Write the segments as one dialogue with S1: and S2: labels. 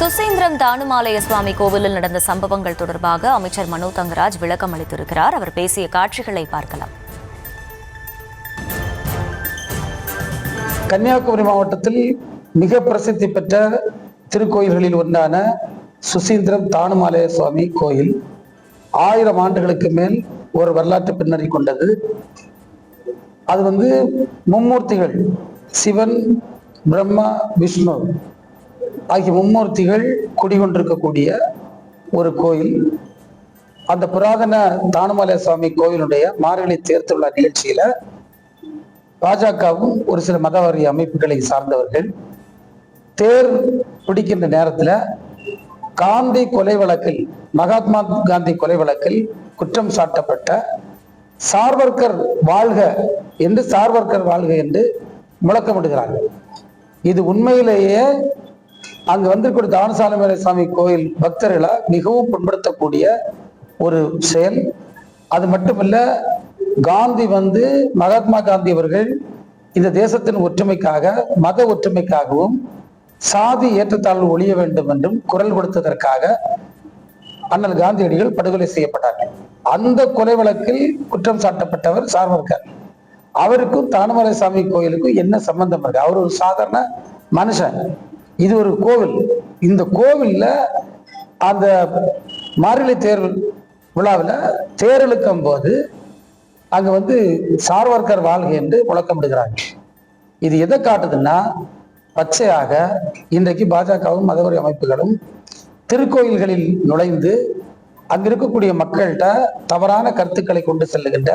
S1: சுசீந்திரம் தானுமாலய சுவாமி கோவிலில் நடந்த சம்பவங்கள் தொடர்பாக அமைச்சர் மனோ தங்கராஜ் விளக்கம் அளித்திருக்கிறார். அவர் பேசிய காட்சிகளை பார்க்கலாம்.
S2: கன்னியாகுமரி மாவட்டத்தில் மிக பிரசித்தி பெற்ற திருக்கோயில்களில் ஒன்றான சுசீந்திரம் தானுமாலய சுவாமி கோயில் 1000 ஆண்டுகளுக்கு மேல் ஒரு வரலாற்று பின்னணி கொண்டது. அது மும்மூர்த்திகள் சிவன், பிரம்மா, விஷ்ணு ஆகிய மும்மூர்த்திகள் குடிகொண்டிருக்கக்கூடிய ஒரு கோயில். அந்த புராதன தானுமாலய சுவாமி கோயிலுடைய மார்கழி தேர்திருவிழா நிகழ்ச்சியில பாஜகவும் ஒரு சில மதவாரி அமைப்புகளை சார்ந்தவர்கள் தேர் பிடிக்கின்ற நேரத்தில் காந்தி கொலை வழக்கில், மகாத்மா காந்தி கொலை வழக்கில் குற்றம் சாட்டப்பட்ட சார்வர்கர் வாழ்க என்று முழக்கமிடுகிறார்கள். இது உண்மையிலேயே அங்கு வந்திருக்கூடிய தானுமாலய சுவாமி கோயில் பக்தர்களை மிகவும் புண்படுத்தக்கூடிய ஒரு செயல். அது மட்டுமல்ல, காந்தி மகாத்மா காந்தி அவர்கள் இந்த தேசத்தின் ஒற்றுமைக்காக, மத ஒற்றுமைக்காகவும் சாதி ஏற்றத்தாழ்வு ஒழிய வேண்டும் என்றும் குரல் கொடுத்ததற்காக அண்ணல் காந்தியடிகள் படுகொலை செய்யப்பட்டார்கள். அந்த கொலை வழக்கில் குற்றம் சாட்டப்பட்டவர் சார்வர்கர். அவருக்கும் தானுமாலய சுவாமி கோயிலுக்கும் என்ன சம்பந்தம் இருக்கு? அவர் ஒரு சாதாரண மனுஷன். இது ஒரு கோவில். இந்த கோவில்ல அந்த மார்கழி தேர் விழாவில் தேர் இழுக்கும் போது அங்க சார்வர்கர் வாழ்க என்று முழக்கமிடுகிறாங்க. இது எதை காட்டுதுன்னா, பச்சையாக இன்றைக்கு பாஜகவும் மதவாரி அமைப்புகளும் திருக்கோயில்களில் நுழைந்து அங்க இருக்கக்கூடிய மக்கள்கிட்ட தவறான கருத்துக்களை கொண்டு செல்லுகின்ற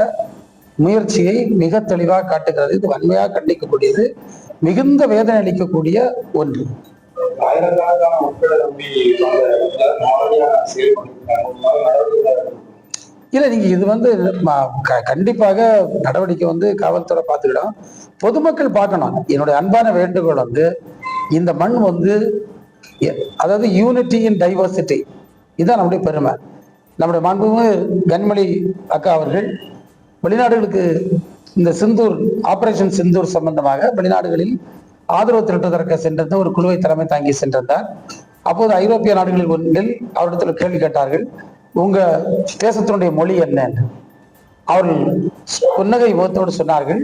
S2: முயற்சியை மிக தெளிவாக காட்டுகிறது. இது வன்மையாக கண்டிக்கக்கூடியது, மிகுந்த வேதனை அளிக்கக்கூடிய ஒன்று. இல்ல, நீங்க இது கண்டிப்பாக நடவடிக்கை காவல்துறை பார்த்துக்கிடும், பொதுமக்கள் பார்க்கணும். என்னுடைய அன்பான வேண்டுகோள் இந்த மண் அதாவது யூனிட்டி இன் டைவர்சிட்டி, இதுதான் நம்முடைய பெருமை. நம்முடைய மாண்புமிகு கனிமொழி அக்கா அவர்கள் வெளிநாடுகளுக்கு இந்த சிந்தூர் ஆபரேஷன் சிந்தூர் சம்பந்தமாக வெளிநாடுகளில் ஆதரவு திரட்டுவதற்கு சென்றிருந்த ஒரு குழுவை தலைமை தாங்கி சென்றிருந்தார். அப்போது ஐரோப்பிய நாடுகளில் ஒன்றில் அவரிடத்தில் கேள்வி கேட்டார்கள், உங்க தேசத்தினுடைய மொழி என்ன? அவர்கள் புன்னகை முகத்தோடு சொன்னார்கள்,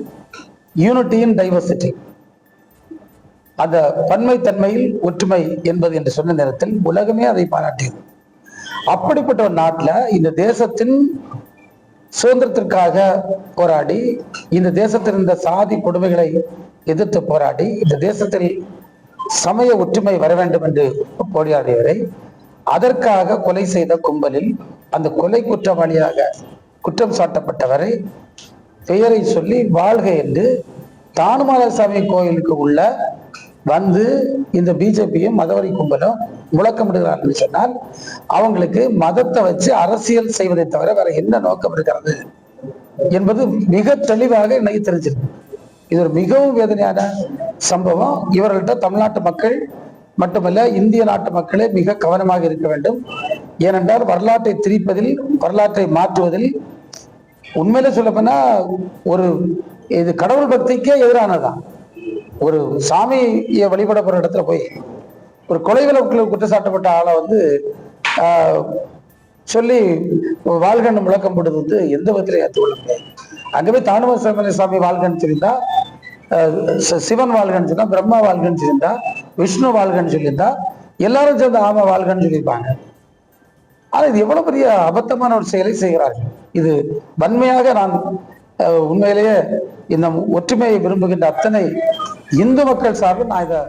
S2: யூனிட்டி இன் டைவர்சிட்டி, அந்த பன்மைத்தன்மையில் ஒற்றுமை என்பது என்று சொன்ன நேரத்தில் உலகமே அதை பாராட்டியது. அப்படிப்பட்ட ஒரு நாட்டில் இந்த தேசத்தின் சுதந்திரத்திற்காக போராடி, இந்த தேசத்தில் இருந்த சாதி கொடுமைகளை எதிர்த்து போராடி, இந்த தேசத்தில் சமய ஒற்றுமை வர வேண்டும் என்று போராடியவரை அதற்காக கொலை செய்த கும்பலில் அந்த கொலை குற்றவாளியாக குற்றம் சாட்டப்பட்டவரை பெயரை சொல்லி வாழ்க என்று தானுமாலய சுவாமி கோயிலுக்கு உள்ள இந்த பிஜேபியும் மதவரி கும்பலும் முழக்கமிடுகிறார்கள் சொன்னால், அவங்களுக்கு மதத்தை வச்சு அரசியல் செய்வதை தவிர வேற என்ன நோக்கம் இருக்கிறது என்பது மிக தெளிவாக இன்னைக்கு தெரிஞ்சிருக்கு. இது ஒரு மிகவும் வேதனையான சம்பவம். இவர்கள்ட்ட தமிழ்நாட்டு மக்கள் மட்டுமல்ல, இந்திய நாட்டு மக்களே மிக கவனமாக இருக்க வேண்டும். ஏனென்றால் வரலாற்றை திரிப்பதில், வரலாற்றை மாற்றுவதில் உண்மையில சொல்லப்போனா இது கடவுள் பக்திக்கே எதிரானதான். ஒரு சாமியை வழிபட போற இடத்துல போய் ஒரு கொலை வழக்கில் குற்றச்சாட்டப்பட்ட ஆளை சொல்லி வாழ்கன்னு முழக்கம் போடுறது எந்த விதத்திலும் ஏற்றுக்கொள்ள முடியாது. அங்கே போய் தானுமாலய சுவாமி வாழ்கன்னு சொல்லியிருந்தா, சிவன் வாழ்கன்னு சொன்னா, பிரம்மா வாழ்கன்னு சொல்லியிருந்தா, விஷ்ணு வாழ்கன்னு சொல்லியிருந்தா, எல்லாரும் சேர்ந்து ஆமா வாழ்கன்னு சொல்லியிருப்பாங்க. ஆனா இது எவ்வளவு பெரிய அபத்தமான ஒரு செயலை செய்கிறார்கள். இது வன்மையாக நான் உண்மையிலேயே இந்த ஒற்றுமையை விரும்புகின்ற அத்தனை இந்து மக்கள் சார்பில் நான் இதை.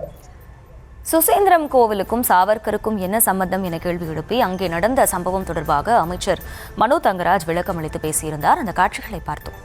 S1: சுசீந்திரம் கோவிலுக்கும் சாவர்கருக்கும் என்ன சம்பந்தம் என கேள்வி எழுப்பி அங்கே நடந்த சம்பவம் தொடர்பாக அமைச்சர் மனோ தங்கராஜ் விளக்கம் அளித்து பேசியிருந்தார். அந்த காட்சிகளை பார்த்தோம்.